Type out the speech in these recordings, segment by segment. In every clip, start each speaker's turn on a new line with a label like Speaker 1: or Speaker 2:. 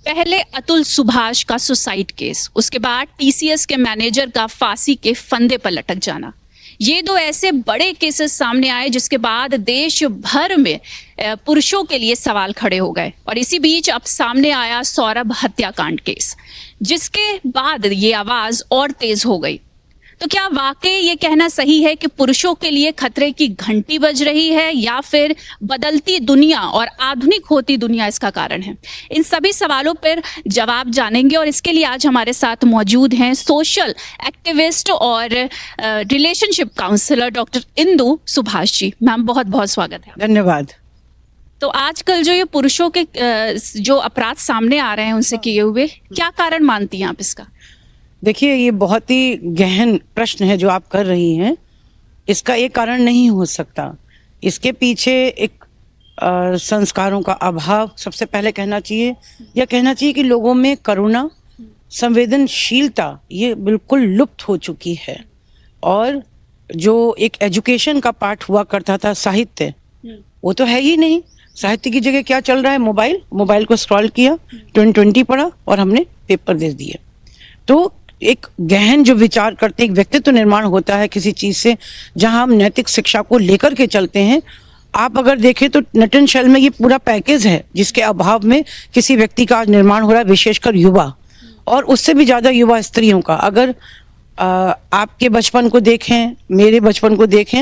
Speaker 1: पहले अतुल सुभाष का suicide case, उसके बाद टीसीएस के मैनेजर का फांसी के फंदे पर लटक जाना, ये दो ऐसे बड़े केसेस सामने आए जिसके बाद देश भर में पुरुषों के लिए सवाल खड़े हो गए। और इसी बीच अब सामने आया सौरभ हत्याकांड केस, जिसके बाद ये आवाज और तेज हो गई। तो क्या वाकई ये कहना सही है कि पुरुषों के लिए खतरे की घंटी बज रही है, या फिर बदलती दुनिया और आधुनिक होती दुनिया इसका कारण है? इन सभी सवालों पर जवाब जानेंगे और इसके लिए आज हमारे साथ मौजूद हैं सोशल एक्टिविस्ट और relationship counsellor doctor Indu Subhash ji. Ma'am, बहुत बहुत स्वागत है।
Speaker 2: धन्यवाद।
Speaker 1: तो आजकल जो ये पुरुषों के जो अपराध सामने आ रहे हैं उनसे किए हुए, क्या कारण मानती हैं आप इसका?
Speaker 2: देखिए, ये बहुत ही गहन प्रश्न है जो आप कर रही हैं। इसका एक कारण नहीं हो सकता। इसके पीछे एक संस्कारों का अभाव सबसे पहले कहना चाहिए, या कहना चाहिए कि लोगों में करुणा, संवेदनशीलता ये बिल्कुल लुप्त हो चुकी है। और जो एक एजुकेशन का पार्ट हुआ करता था, साहित्य, वो तो है ही नहीं। साहित्य की जगह क्या चल रहा है? मोबाइल को स्क्रॉल किया, 2020 पढ़ा और हमने पेपर दे दिए। तो एक गहन जो विचार करते, एक व्यक्तित्व निर्माण होता है किसी चीज से, जहां हम नैतिक शिक्षा को लेकर के चलते हैं। आप अगर देखें तो नटन शेल में ये पूरा पैकेज है, जिसके अभाव में किसी व्यक्ति का आज निर्माण हो रहा है, विशेषकर युवा, और उससे भी ज्यादा युवा स्त्रियों का। अगर आपके बचपन को देखें, मेरे बचपन को देखें,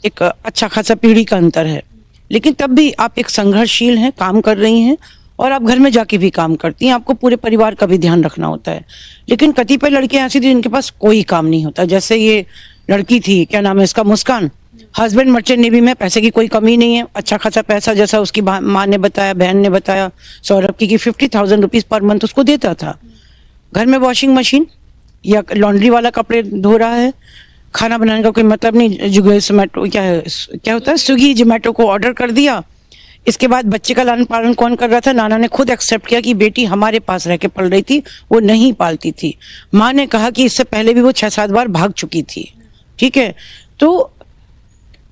Speaker 2: एक अच्छा खासा पीढ़ी का अंतर है। लेकिन तब भी आप एक संघर्षशील हैं, काम कर रही हैं, और आप घर में जाके भी काम करती हैं। आपको पूरे परिवार का भी ध्यान रखना होता है। लेकिन कतिपय लड़कियां ऐसी थी जिनके पास कोई काम नहीं होता। जैसे ये लड़की थी, क्या नाम है इसका, मुस्कान। हस्बैंड मर्चेंट नेवी में, पैसे की कोई कमी नहीं है, अच्छा खासा पैसा, जैसा उसकी माँ ने बताया, बहन ने बताया सौरभ की, कि 50,000 रुपीज पर मंथ उसको देता था। घर में वॉशिंग मशीन या लॉन्ड्री वाला कपड़े धो रहा है, खाना बनाने का कोई मतलब नहीं। जोमेटो क्या होता है, स्विगी जोमेटो को ऑर्डर कर दिया। इसके बाद बच्चे का लालन पालन कौन कर रहा था? नाना ने खुद एक्सेप्ट किया कि बेटी हमारे पास रह के पल रही थी, वो नहीं पालती थी। माँ ने कहा कि इससे पहले भी वो 6-7 बार भाग चुकी थी। ठीक है। तो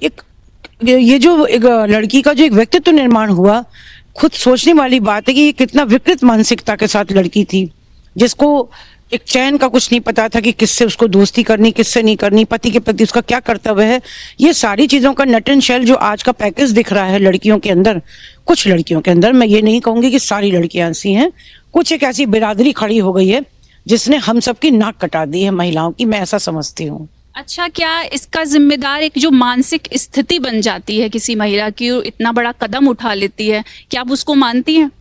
Speaker 2: ये जो एक लड़की का जो एक व्यक्तित्व निर्माण हुआ, खुद सोचने वाली बात है कि ये कितना विकृत मानसिकता के साथ लड़की थी, जिसको एक चैन का कुछ नहीं पता था कि किससे उसको दोस्ती करनी, किससे नहीं करनी, पति के प्रति उसका क्या कर्तव्य है। ये सारी चीजों का नटन शेल जो आज का पैकेज दिख रहा है लड़कियों के अंदर, कुछ लड़कियों के अंदर, मैं ये नहीं कहूंगी कि सारी लड़कियां ऐसी हैं, कुछ एक ऐसी बिरादरी खड़ी हो गई है जिसने हम सबकी नाक कटा दी है महिलाओं की, मैं ऐसा समझती हूँ।
Speaker 1: अच्छा, क्या इसका जिम्मेदार एक जो मानसिक स्थिति बन जाती है किसी महिला की, इतना बड़ा कदम उठा लेती है, क्या आप उसको मानती हैं?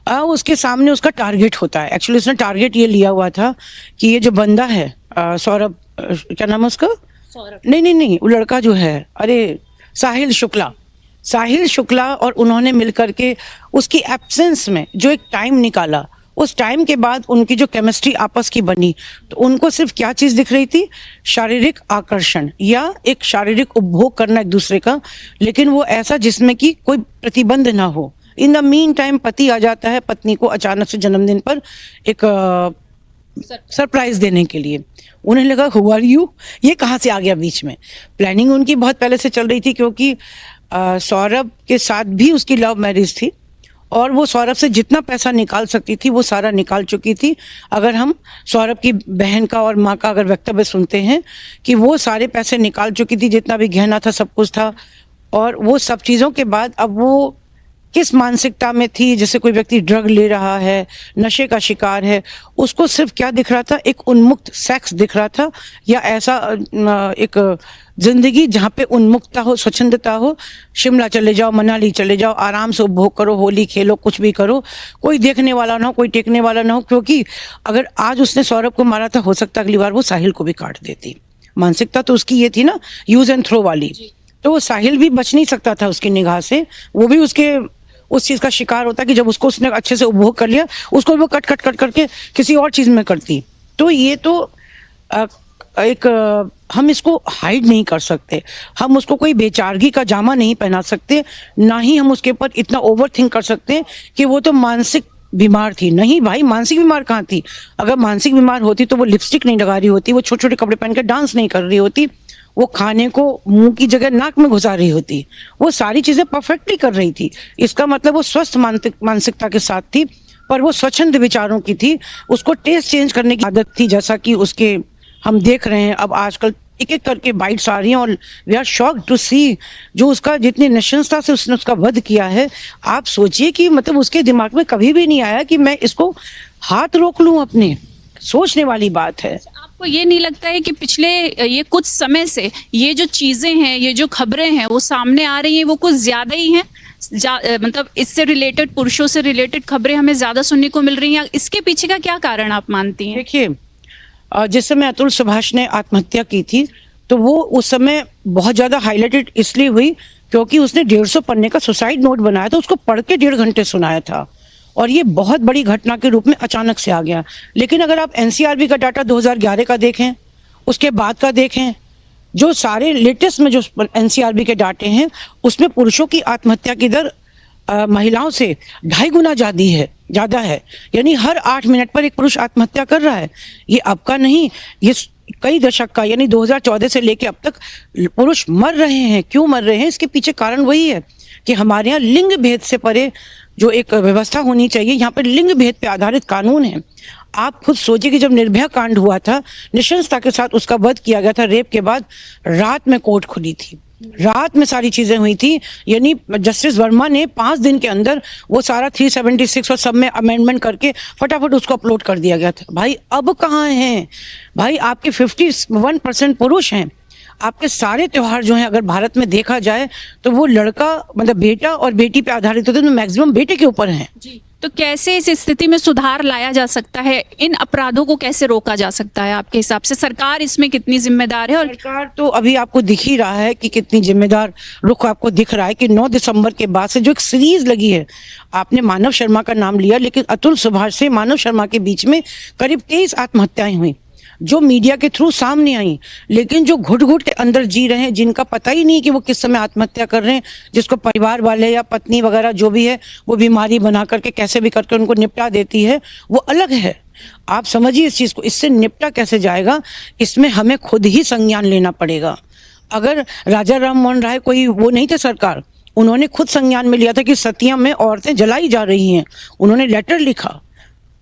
Speaker 2: उसके सामने उसका टारगेट होता है। एक्चुअली उसने टारगेट ये लिया हुआ था कि ये जो बंदा है सौरभ, क्या नाम है उसका? सौरभ नहीं, वो लड़का जो है, अरे साहिल शुक्ला, और उन्होंने मिलकर के उसकी एब्सेंस में जो एक टाइम निकाला, उस टाइम के बाद उनकी जो केमिस्ट्री आपस की बनी, तो उनको सिर्फ क्या चीज दिख रही थी? शारीरिक आकर्षण या एक शारीरिक उपभोग करना एक दूसरे का, लेकिन वो ऐसा जिसमें कि कोई प्रतिबंध ना हो। इन द मीन टाइम पति आ जाता है पत्नी को अचानक से जन्मदिन पर एक सरप्राइज देने के लिए। उन्हें लगा हु आर यू, ये कहाँ से आ गया बीच में? प्लानिंग उनकी बहुत पहले से चल रही थी, क्योंकि सौरभ के साथ भी उसकी लव मैरिज थी, और वो सौरभ से जितना पैसा निकाल सकती थी वो सारा निकाल चुकी थी। अगर हम सौरभ की बहन का और माँ का अगर वक्तव्य सुनते हैं कि वो सारे पैसे निकाल चुकी थी, जितना भी गहना था सब कुछ था। और वो सब चीज़ों के बाद अब वो किस मानसिकता में थी? जैसे कोई व्यक्ति ड्रग ले रहा है, नशे का शिकार है, उसको सिर्फ क्या दिख रहा था? एक उन्मुक्त सेक्स दिख रहा था, या ऐसा एक जिंदगी जहाँ पे उन्मुक्तता हो, स्वच्छंदता हो। शिमला चले जाओ, मनाली चले जाओ, आराम से उपभोग करो, होली खेलो, कुछ भी करो, कोई देखने वाला ना हो, कोई टेकने वाला ना हो। क्योंकि अगर आज उसने सौरभ को मारा था, हो सकता अगली बार वो साहिल को भी काट देती। मानसिकता तो उसकी ये थी ना, यूज एंड थ्रो वाली। तो वो साहिल भी बच नहीं सकता था उसकी निगाह से, वो भी उसके उस चीज का शिकार होता कि जब उसको उसने अच्छे से उपभोग कर लिया, उसको वो कट करके किसी और चीज में करती। तो ये तो हम इसको हाइड नहीं कर सकते, हम उसको कोई बेचारगी का जामा नहीं पहना सकते, ना ही हम उसके ऊपर इतना ओवर थिंक कर सकते कि वो तो मानसिक बीमार थी। नहीं भाई, मानसिक बीमार कहाँ थी? अगर मानसिक बीमार होती तो वो लिपस्टिक नहीं लगा रही होती, वो छोटे छोटे कपड़े पहन के डांस नहीं कर रही होती, वो खाने को मुंह की जगह नाक में घुसा रही होती, वो सारी चीजें परफेक्टली कर रही थी। इसका मतलब वो स्वस्थ मानसिकता के साथ थी। पर वो स्वच्छंद विचारों की थी, उसको टेस्ट चेंज करने की आदत थी, जैसा कि उसके हम देख रहे हैं अब आजकल एक एक करके बाइट्स आ रही हैं और वी आर शॉक्ड टू सी जो उसका जितनी नृशंसता से उसने उसका वध किया है। आप सोचिए कि मतलब उसके दिमाग में कभी भी नहीं आया कि मैं इसको हाथ रोक लूं अपने, सोचने वाली बात है।
Speaker 1: आपको ये नहीं लगता है कि पिछले ये कुछ समय से ये जो चीजें हैं, ये जो खबरें हैं वो सामने आ रही हैं, वो कुछ ज्यादा ही हैं? मतलब इससे रिलेटेड, पुरुषों से रिलेटेड खबरें हमें ज्यादा सुनने को मिल रही हैं। इसके पीछे का क्या कारण आप मानती हैं?
Speaker 2: देखिए, जिस समय अतुल सुभाष ने आत्महत्या की थी तो वो उस समय बहुत ज्यादा हाईलाइटेड इसलिए हुई क्योंकि उसने 150 पन्ने का सुसाइड नोट बनाया था, उसको पढ़ के 1.5 घंटे सुनाया था और ये बहुत बड़ी घटना के रूप में अचानक से आ गया। लेकिन अगर आप एनसीआरबी का डाटा 2011 का देखें, उसके बाद का देखें, जो सारे लेटेस्ट में जो एनसीआरबी के डाटे हैं उसमें पुरुषों की आत्महत्या की दर महिलाओं से 2.5 गुना ज्यादा है। यानी हर 8 मिनट पर एक पुरुष आत्महत्या कर रहा है। ये अब का नहीं, ये कई दशक का, यानी 2014 से लेके अब तक पुरुष मर रहे हैं। क्यों मर रहे हैं? इसके पीछे कारण वही है कि हमारे यहाँ लिंग भेद से परे जो एक व्यवस्था होनी चाहिए, यहाँ पर लिंग भेद पे आधारित कानून है। आप खुद सोचिए कि जब निर्भया कांड हुआ था, नृशंसता के साथ उसका वध किया गया था, रेप के बाद रात में कोर्ट खुली थी, रात में सारी चीजें हुई थी। यानी जस्टिस वर्मा ने 5 दिन के अंदर वो सारा 376 और सब में अमेंडमेंट करके फटाफट उसको अपलोड कर दिया गया था। भाई अब कहाँ हैं भाई? आपके 51% पुरुष हैं। आपके सारे त्योहार जो हैं अगर भारत में देखा जाए तो वो लड़का मतलब बेटा और बेटी पे आधारित होते हैं, तो मैक्सिमम बेटे के ऊपर हैं।
Speaker 1: जी, तो कैसे इस स्थिति में सुधार लाया जा सकता है? इन अपराधों को कैसे रोका जा सकता है आपके हिसाब से? सरकार इसमें कितनी जिम्मेदार है? और
Speaker 2: सरकार तो अभी आपको दिख ही रहा है कि कितनी जिम्मेदार रुख आपको दिख रहा है कि 9 दिसंबर के बाद से जो एक सीरीज लगी है, आपने मानव शर्मा का नाम लिया, लेकिन अतुल सुभाष से मानव शर्मा के बीच में करीब 23 आत्महत्याएं हुई जो मीडिया के थ्रू सामने आई। लेकिन जो घुट घुट के अंदर जी रहे हैं, जिनका पता ही नहीं कि वो किस समय आत्महत्या कर रहे हैं, जिसको परिवार वाले या पत्नी वगैरह जो भी है वो बीमारी बना करके कैसे भी करके उनको निपटा देती है, वो अलग है। आप समझिए इस चीज को, इससे निपटा कैसे जाएगा, इसमें हमें खुद ही संज्ञान लेना पड़ेगा। अगर राजा राम मोहन राय कोई वो नहीं थे सरकार, उन्होंने खुद संज्ञान में लिया था कि सतिया में औरतें जलाई जा रही हैं। उन्होंने लेटर लिखा,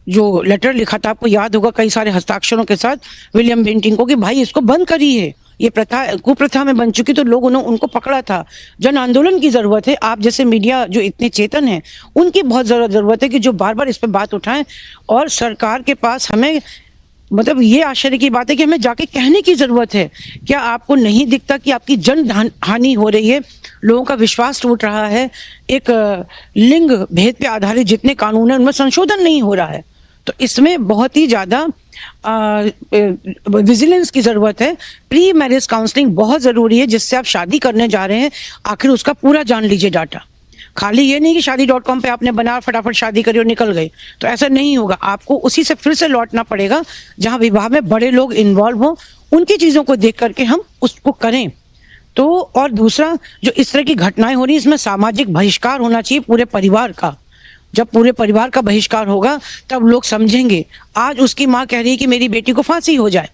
Speaker 2: जो लेटर लिखा था आपको याद होगा कई सारे हस्ताक्षरों के साथ विलियम बेंटिंग को, कि भाई इसको बंद करिए, ये प्रथा कुप्रथा में बन चुकी। तो लोगों ने उनको पकड़ा था। जन आंदोलन की जरूरत है। आप जैसे मीडिया जो इतने चेतन हैं उनकी बहुत जरूरत है कि जो बार बार इस पर बात उठाएं। और सरकार के पास हमें मतलब ये आश्चर्य की बात है कि हमें जाके कहने की जरूरत है। क्या आपको नहीं दिखता कि आपकी जन हानि हो रही है, लोगों का विश्वास टूट रहा है, एक लिंग भेद पे आधारित जितने कानून हैं उनमें संशोधन नहीं हो रहा है। तो इसमें बहुत ही ज्यादा विजिलेंस की जरूरत है। प्री मैरिज काउंसलिंग बहुत जरूरी है। जिससे आप शादी करने जा रहे हैं आखिर उसका पूरा जान लीजिए डाटा। खाली ये नहीं कि शादी.com पे आपने बना फटाफट शादी करी और निकल गए, तो ऐसा नहीं होगा। आपको उसी से फिर से लौटना पड़ेगा जहां विवाह में बड़े लोग इन्वॉल्व हों, उनकी चीजों को देख करके हम उसको करें। तो और दूसरा, जो इस तरह की घटनाएं हो रही है, इसमें सामाजिक बहिष्कार होना चाहिए पूरे परिवार का। जब पूरे परिवार का बहिष्कार होगा तब लोग समझेंगे। आज उसकी माँ कह रही है कि मेरी बेटी को फांसी हो जाए,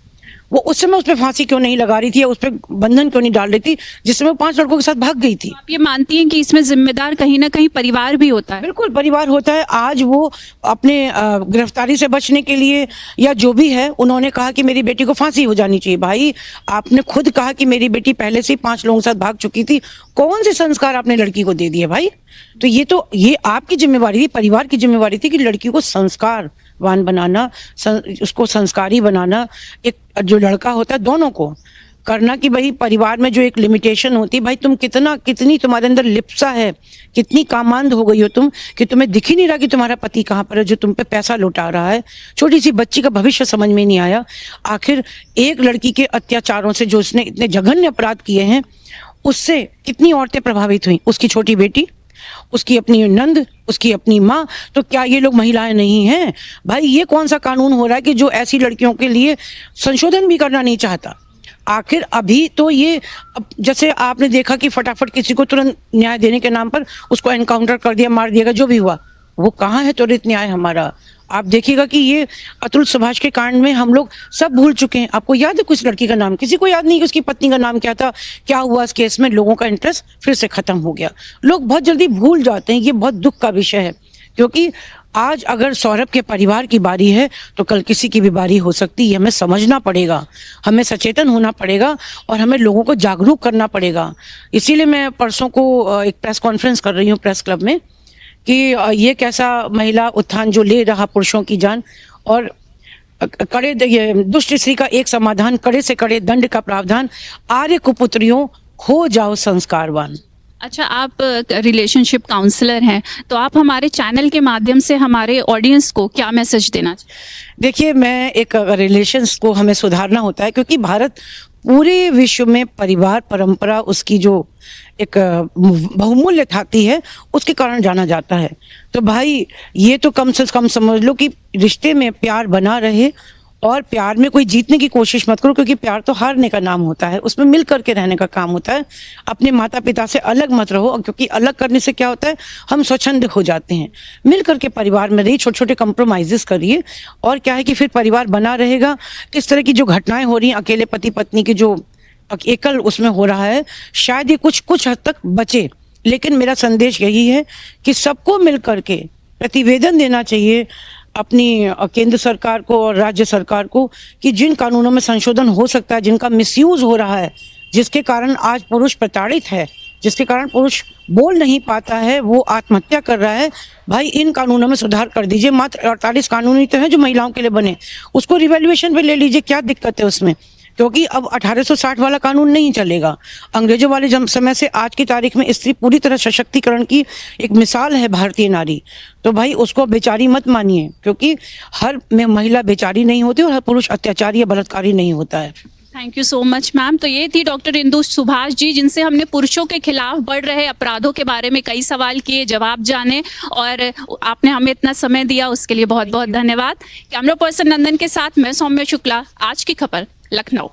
Speaker 2: वो उस समय उस पर फांसी क्यों नहीं लगा रही थी या उस पर बंधन क्यों नहीं डाल रही थी जिस समय वो 5 लड़कों के साथ भाग गई थी?
Speaker 1: आप ये मानती हैं कि इसमें जिम्मेदार कहीं ना कहीं परिवार भी होता है?
Speaker 2: बिल्कुल परिवार होता है। आज वो अपने गिरफ्तारी से बचने के लिए या जो भी है, उन्होंने कहा कि मेरी बेटी को फांसी हो जानी चाहिए। भाई आपने खुद कहा कि मेरी बेटी पहले से ही 5 लोगों के साथ भाग चुकी थी, कौन से संस्कार आपने लड़की को दे दिए भाई? तो ये आपकी जिम्मेवारी थी, परिवार की जिम्मेवारी थी कि लड़की को संस्कारवान बनाना, उसको संस्कारी बनाना। एक जो लड़का होता है दोनों को करना कि भाई परिवार में जो एक लिमिटेशन होती है, भाई तुम कितनी तुम्हारे अंदर लिप्सा है, कितनी कामांध हो गई हो तुम कि तुम्हें दिख ही नहीं रहा कि तुम्हारा पति कहाँ पर है जो तुम पे पैसा लुटा रहा है। छोटी सी बच्ची का भविष्य समझ में नहीं आया। आखिर एक लड़की के अत्याचारों से जो उसने इतने जघन्य अपराध किए हैं, उससे कितनी औरतें प्रभावित हुई? उसकी छोटी बेटी, उसकी अपनी नंद, उसकी अपनी माँ। तो क्या ये लोग महिलाएं नहीं हैं? भाई ये कौन सा कानून हो रहा है कि जो ऐसी लड़कियों के लिए संशोधन भी करना नहीं चाहता? आखिर अभी तो ये जैसे आपने देखा कि फटाफट किसी को तुरंत न्याय देने के नाम पर उसको एनकाउंटर कर दिया, मार दिया, जो भी हुआ। वो कहाँ है त्वरित न्याय हमारा? आप देखिएगा कि ये अतुल सुभाष के कांड में हम लोग सब भूल चुके हैं। आपको याद है कुछ लड़की का नाम? किसी को याद नहीं कि उसकी पत्नी का नाम क्या था, क्या हुआ इस केस में? लोगों का इंटरेस्ट फिर से खत्म हो गया। लोग बहुत जल्दी भूल जाते हैं। ये बहुत दुख का विषय है क्योंकि आज अगर सौरभ के परिवार की बारी है तो कल किसी की भी बारी हो सकती है। हमें समझना पड़ेगा, हमें सचेतन होना पड़ेगा और हमें लोगों को जागरूक करना पड़ेगा। इसीलिए मैं परसों को एक प्रेस कॉन्फ्रेंस कर रही हूँ प्रेस क्लब में कि ये कैसा महिला उत्थान जो ले रहा पुरुषों की जान, और कड़े ये दुष्ट स्त्री का एक समाधान, कड़े से कड़े दंड का प्रावधान, आर्य कुपुत्रियों हो जाओ संस्कारवान।
Speaker 1: अच्छा, आप रिलेशनशिप काउंसलर हैं, तो आप हमारे चैनल के माध्यम से हमारे ऑडियंस को क्या मैसेज देना चाहिए?
Speaker 2: देखिए, मैं एक रिलेशंस को हमें सुधारना होता है, क्योंकि भारत पूरे विश्व में परिवार परंपरा उसकी जो एक बहुमूल्य थाती है उसके कारण जाना जाता है। तो भाई ये तो कम से कम समझ लो कि रिश्ते में प्यार बना रहे, और प्यार में कोई जीतने की कोशिश मत करो, क्योंकि प्यार तो हारने का नाम होता है, उसमें मिल करके रहने का काम होता है। अपने माता पिता से अलग मत रहो, क्योंकि अलग करने से क्या होता है, हम स्वच्छंद हो जाते हैं। मिल करके परिवार में रहिए, छोटे छोटे कंप्रोमाइजेस करिए, और क्या है कि फिर परिवार बना रहेगा। इस तरह की जो घटनाएं हो रही हैं, अकेले पति पत्नी की जो एकल उसमें हो रहा है, शायद ये कुछ हद तक बचे। लेकिन मेरा संदेश यही है कि सबको मिल करके प्रतिवेदन देना चाहिए अपनी केंद्र सरकार को और राज्य सरकार को कि जिन कानूनों में संशोधन हो सकता है, जिनका मिसयूज हो रहा है, जिसके कारण आज पुरुष प्रताड़ित है, जिसके कारण पुरुष बोल नहीं पाता है, वो आत्महत्या कर रहा है, भाई इन कानूनों में सुधार कर दीजिए। मात्र 48 कानून ही तो हैं जो महिलाओं के लिए बने, उसको रिवैल्यूएशन पे ले लीजिए, क्या दिक्कत है उसमें? क्योंकि अब 1860 वाला कानून नहीं चलेगा। अंग्रेजों वाले समय से आज की तारीख में स्त्री पूरी तरह सशक्तिकरण की एक मिसाल है भारतीय नारी। तो भाई उसको बेचारी मत मानिए, क्योंकि हर में महिला बेचारी नहीं होती और हर पुरुष अत्याचारी या बलात्कारी नहीं होता है।
Speaker 1: Thank you so much ma'am. तो ये थी डॉक्टर इंदु सुभाष जी, जिनसे हमने पुरुषों के खिलाफ बढ़ रहे अपराधों के बारे में कई सवाल किए, जवाब जाने, और आपने हमें इतना समय दिया उसके लिए बहुत बहुत धन्यवाद। कैमरा पर्सन नंदन के साथ मैं सौम्या शुक्ला, आज की खबर, लखनऊ।